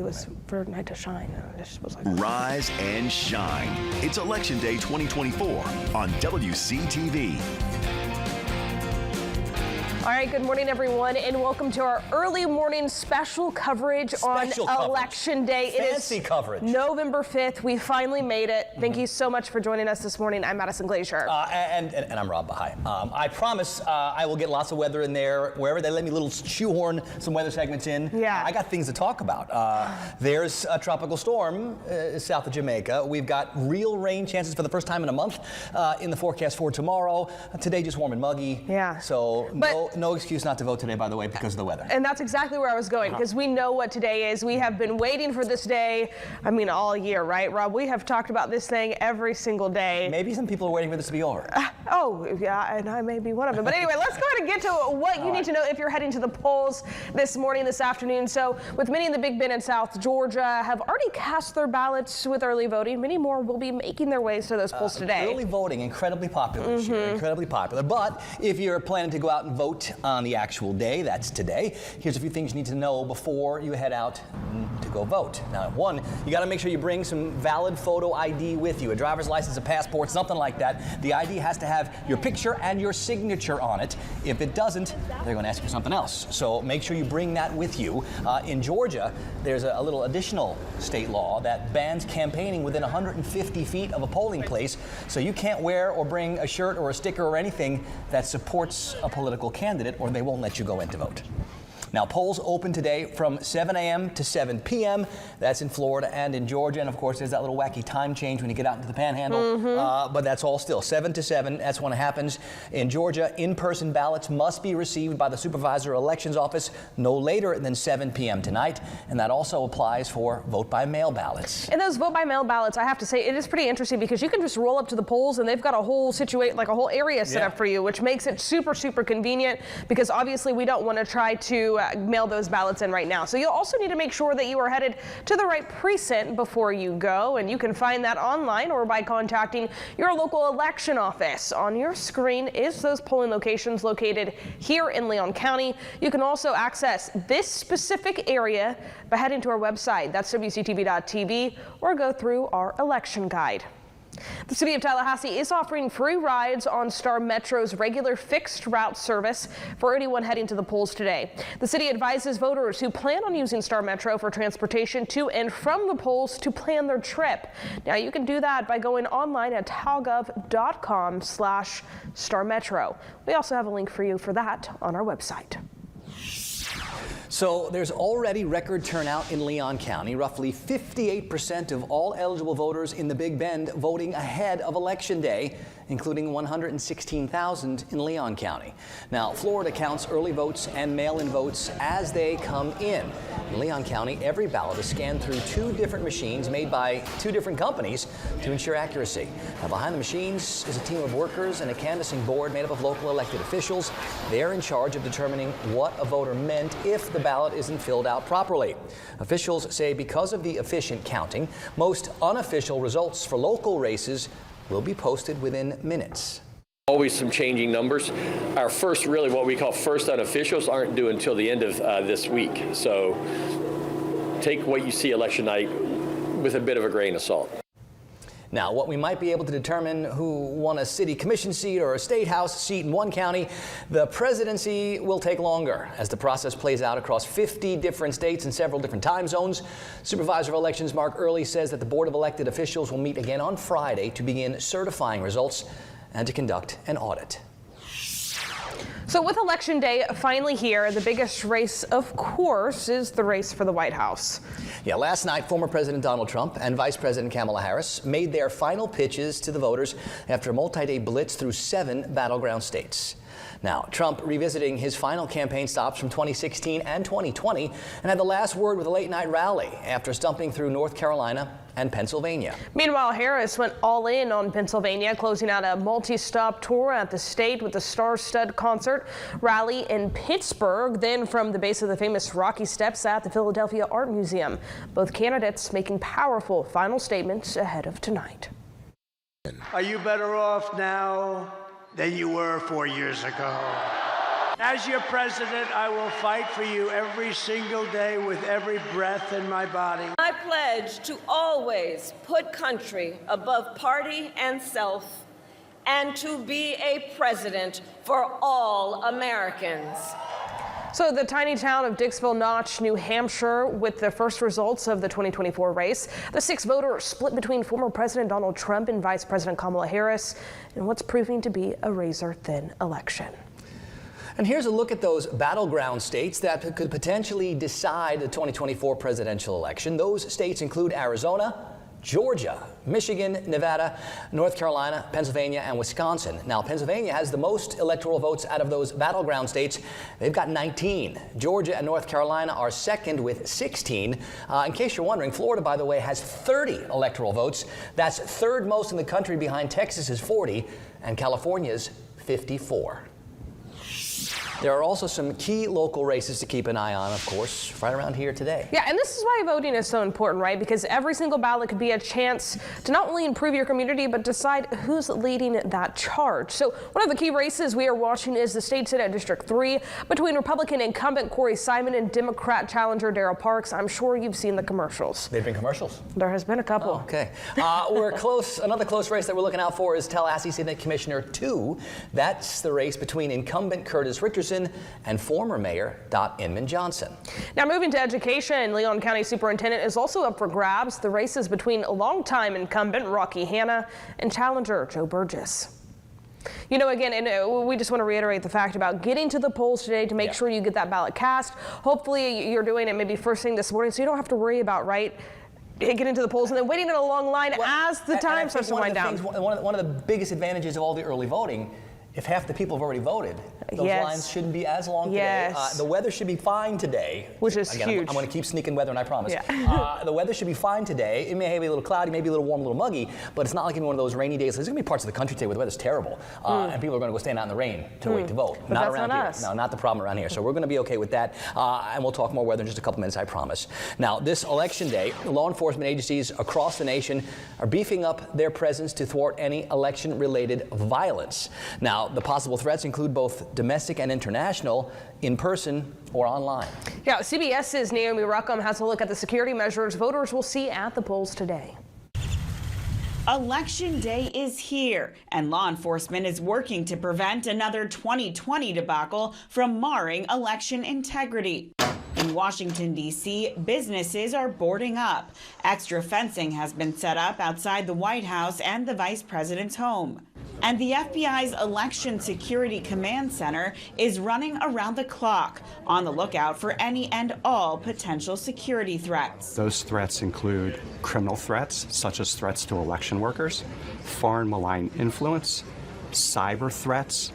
It was for a night to shine. I just was like, Rise and shine. It's Election Day 2024 on WCTV. all right, good morning, everyone, and welcome to our early morning special coverage on Election Day. Fancy coverage. November 5th. We finally made it. Thank you so much for joining us this morning. I'm Madison Glazier. And I'm Rob Bahai. I promise I will get lots of weather in there. Wherever they let me little shoehorn some weather segments in. Yeah. I got things to talk about. There's a tropical storm south of Jamaica. We've got real rain chances for the first time in a month in the forecast for tomorrow. Today just warm and muggy. Yeah. So no excuse not to vote today, by the way, because of the weather. And that's exactly where I was going, because we know what today is. We have been waiting for this day, I mean, all year, right, Rob? We have talked about this thing every single day. Maybe some people are waiting for this to be over. Oh, yeah, and I may be one of them. But anyway, let's go ahead and get to what you need to know if you're heading to the polls this morning, this afternoon. So with many in the Big Bend and South Georgia have already cast their ballots with early voting, many more will be making their ways to those polls today. Early voting, incredibly popular this year, incredibly popular. But if you're planning to go out and vote on the actual day, that's today, here's a few things you need to know before you head out to go vote. Now, one, you got to make sure you bring some valid photo ID with you, a driver's license, a passport, something like that. The ID has to have your picture and your signature on it. If it doesn't, they're going to ask you for something else. So make sure you bring that with you. In Georgia, there's a little additional state law that bans campaigning within 150 feet of a polling place. So you can't wear or bring a shirt or a sticker or anything that supports a political candidate, or they won't let you go in to vote. Now, polls open today from 7 a.m. to 7 p.m. That's in Florida and in Georgia. And, of course, there's that little wacky time change when you get out into the panhandle. But that's all still 7 to 7. That's when it happens. In Georgia, in-person ballots must be received by the Supervisor of Elections Office no later than 7 p.m. tonight. And that also applies for vote-by-mail ballots. And those vote-by-mail ballots, I have to say, it is pretty interesting because you can just roll up to the polls and they've got a whole whole area set up for you, which makes it super, super convenient because obviously we don't want to try to mail those ballots in right now. So you'll also need to make sure that you are headed to the right precinct before you go, and you can find that online or by contacting your local election office. On your screen is those polling locations located here in Leon County. You can also access this specific area by heading to our website, that's WCTV.tv, or go through our election guide. The city of Tallahassee is offering free rides on Star Metro's regular fixed route service for anyone heading to the polls today. The city advises voters who plan on using Star Metro for transportation to and from the polls to plan their trip. Now you can do that by going online at talgov.com/Star Metro. We also have a link for you for that on our website. So there's already record turnout in Leon County. Roughly 58% of all eligible voters in the Big Bend voting ahead of Election Day, including 116,000 in Leon County. Now, Florida counts early votes and mail-in votes as they come in. In Leon County, every ballot is scanned through two different machines made by two different companies to ensure accuracy. Now, behind the machines is a team of workers and a canvassing board made up of local elected officials. They're in charge of determining what a voter meant if the ballot isn't filled out properly. Officials say because of the efficient counting, most unofficial results for local races will be posted within minutes. Always some changing numbers. Our first, really what we call first unofficials, aren't due until the end of this week. So take what you see election night with a bit of a grain of salt. Now, what we might be able to determine who won a city commission seat or a state house seat in one county, the presidency will take longer as the process plays out across 50 different states and several different time zones. Supervisor of Elections Mark Early says that the Board of Elected Officials will meet again on Friday to begin certifying results and to conduct an audit. So with Election Day finally here, the biggest race, of course, is the race for the White House. Yeah, last night, former President Donald Trump and Vice President Kamala Harris made their final pitches to the voters after a multi-day blitz through 7 battleground states. Now, Trump revisiting his final campaign stops from 2016 and 2020 and had the last word with a late-night rally after stumping through North Carolina and Pennsylvania. Meanwhile, Harris went all in on Pennsylvania, closing out a multi-stop tour at the state with the Star-Stud concert rally in Pittsburgh, then from the base of the famous Rocky Steps at the Philadelphia Art Museum. Both candidates making powerful final statements ahead of tonight. Are you better off now than you were 4 years ago? As your president, I will fight for you every single day with every breath in my body. I pledge to always put country above party and self, and to be a president for all Americans. So the tiny town of Dixville Notch, New Hampshire, with the first results of the 2024 race. The 6 voters split between former President Donald Trump and Vice President Kamala Harris in what's proving to be a razor-thin election. And here's a look at those battleground states that could potentially decide the 2024 presidential election. Those states include Arizona, Georgia, Michigan, Nevada, North Carolina, Pennsylvania, and Wisconsin. Now, Pennsylvania has the most electoral votes out of those battleground states. They've got 19. Georgia and North Carolina are second with 16. In case you're wondering, Florida, by the way, has 30 electoral votes. That's third most in the country behind Texas's 40 and California's 54. There are also some key local races to keep an eye on, of course, right around here today. Yeah, and this is why voting is so important, right? Because every single ballot could be a chance to not only improve your community, but decide who's leading that charge. So one of the key races we are watching is the state Senate District 3 between Republican incumbent Corey Simon and Democrat challenger Darrell Parks. I'm sure you've seen the commercials. They've been commercials? There has been a couple. Oh, okay. We're close. Another close race that we're looking out for is Tallahassee Senate Commissioner 2. That's the race between incumbent Curtis Richardson and former Mayor Dot Inman Johnson. Now moving to education, Leon County Superintendent is also up for grabs. The race is between longtime incumbent Rocky Hanna and challenger Joe Burgess. You know, again, and we just want to reiterate the fact about getting to the polls today to make sure you get that ballot cast. Hopefully you're doing it maybe first thing this morning so you don't have to worry about, get into the polls and then waiting in a long line as the time starts to wind down. One of the biggest advantages of all the early voting, if half the people have already voted, those lines shouldn't be as long today. The weather should be fine today. Which is huge. I'm going to keep sneaking weather, and I promise. The weather should be fine today. It may be a little cloudy, maybe a little warm, a little muggy, but it's not like one of those rainy days. There's going to be parts of the country today where the weather's terrible, and people are going to go stand out in the rain to wait to vote. But not that's around not here. us. No, not the problem around here. So we're going to be okay with that, and we'll talk more weather in just a couple minutes, I promise. Now, this election day, law enforcement agencies across the nation are beefing up their presence to thwart any election-related violence. Now, the possible threats include both domestic and international, in person or online. Yeah, CBS's Naomi Ruckham has a look at the security measures voters will see at the polls today. Election day is here, and law enforcement is working to prevent another 2020 debacle from marring election integrity. In Washington, D.C., businesses are boarding up. Extra fencing has been set up outside the White House and the vice president's home. And the FBI's Election Security Command Center is running around the clock, on the lookout for any and all potential security threats. Those threats include criminal threats, such as threats to election workers, foreign malign influence, cyber threats,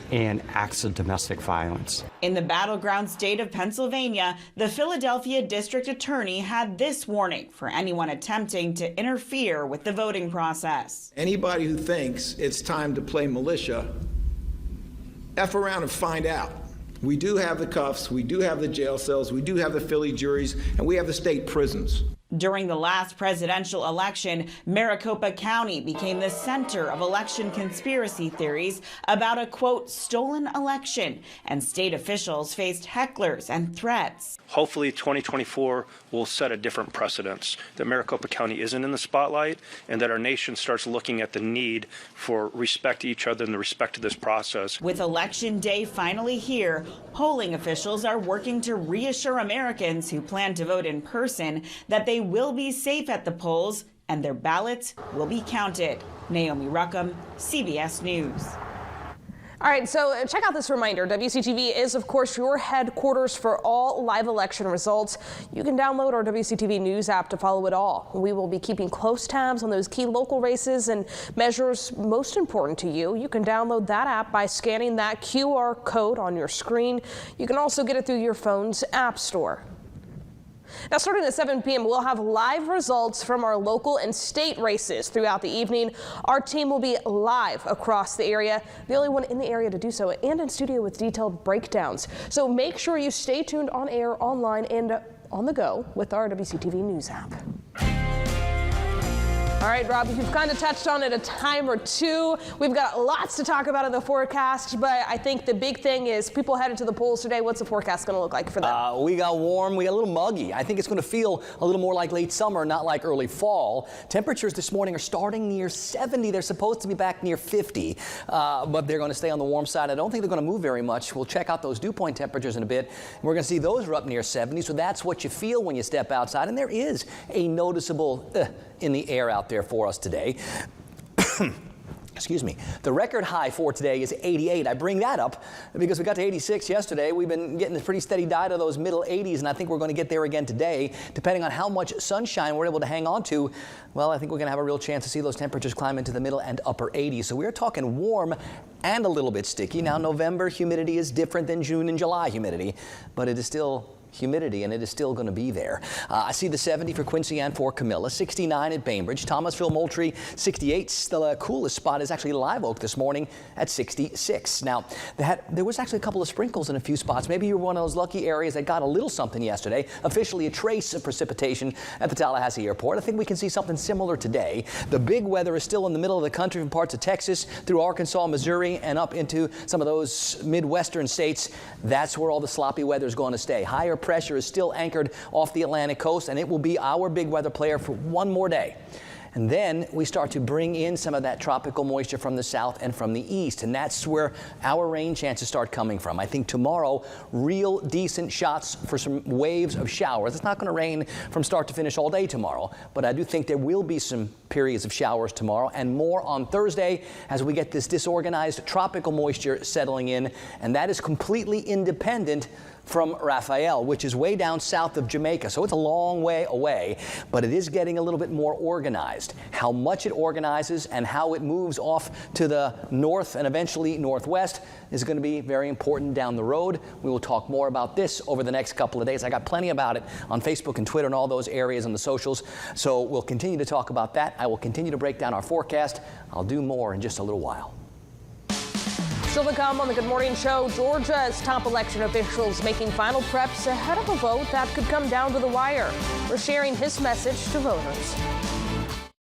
and acts of domestic violence. In the battleground state of Pennsylvania, the Philadelphia District Attorney had this warning for anyone attempting to interfere with the voting process. Anybody who thinks it's time to play militia, F around and find out. We do have the cuffs, we do have the jail cells, we do have the Philly juries, and we have the state prisons. During the last presidential election, Maricopa County became the center of election conspiracy theories about a, quote, stolen election, and state officials faced hecklers and threats. Hopefully 2024 will set a different precedence, that Maricopa County isn't in the spotlight, and that our nation starts looking at the need for respect to each other and the respect to this process. With Election Day finally here, polling officials are working to reassure Americans who plan to vote in person that they will be safe at the polls and their ballots will be counted. Naomi Ruckham, CBS News. All right, so check out this reminder. WCTV is, of course, your headquarters for all live election results. You can download our WCTV News app to follow it all. We will be keeping close tabs on those key local races and measures most important to you. You can download that app by scanning that QR code on your screen. You can also get it through your phone's app store. Now, starting at 7 p.m., we'll have live results from our local and state races throughout the evening. Our team will be live across the area, the only one in the area to do so, and in studio with detailed breakdowns. So make sure you stay tuned on air, online, and on the go with our WCTV News app. All right, Rob, you've kind of touched on it a time or two. We've got lots to talk about in the forecast, but I think the big thing is people headed to the polls today. What's the forecast going to look like for them? We got warm. We got a little muggy. I think it's going to feel a little more like late summer, not like early fall. Temperatures this morning are starting near 70. They're supposed to be back near 50, but they're going to stay on the warm side. I don't think they're going to move very much. We'll check out those dew point temperatures in a bit. We're going to see those are up near 70, so that's what you feel when you step outside, and there is a noticeable in the air out there for us today. Excuse me. The record high for today is 88. I bring that up because we got to 86 yesterday. We've been getting a pretty steady diet of those middle 80s, and I think we're going to get there again today. Depending on how much sunshine we're able to hang on to, well, I think we're going to have a real chance to see those temperatures climb into the middle and upper 80s. So we're talking warm and a little bit sticky. Now, November humidity is different than June and July humidity, but it is still humidity, and it is still going to be there. I see the 70 for Quincy and for Camilla, 69 at Bainbridge, Thomasville, Moultrie, 68. The coolest spot is actually Live Oak this morning at 66. Now, there was actually a couple of sprinkles in a few spots. Maybe you're one of those lucky areas that got a little something yesterday, officially a trace of precipitation at the Tallahassee airport. I think we can see something similar today. The big weather is still in the middle of the country from parts of Texas through Arkansas, Missouri, and up into some of those Midwestern states. That's where all the sloppy weather is going to stay. Higher pressure is still anchored off the Atlantic coast, and it will be our big weather player for one more day. And then we start to bring in some of that tropical moisture from the south and from the east, and that's where our rain chances start coming from. I think tomorrow, real decent shots for some waves of showers. It's not going to rain from start to finish all day tomorrow, but I do think there will be some periods of showers tomorrow and more on Thursday as we get this disorganized tropical moisture settling in, and that is completely independent from Raphael, which is way down south of Jamaica. So it's a long way away, but it is getting a little bit more organized. How much it organizes and how it moves off to the north and eventually northwest is going to be very important down the road. We will talk more about this over the next couple of days. I got plenty about it on Facebook and Twitter and all those areas and the socials. So we'll continue to talk about that. I will continue to break down our forecast. I'll do more in just a little while. Still to come on the Good Morning Show, Georgia's top election officials making final preps ahead of a vote that could come down to the wire. We're sharing his message to voters.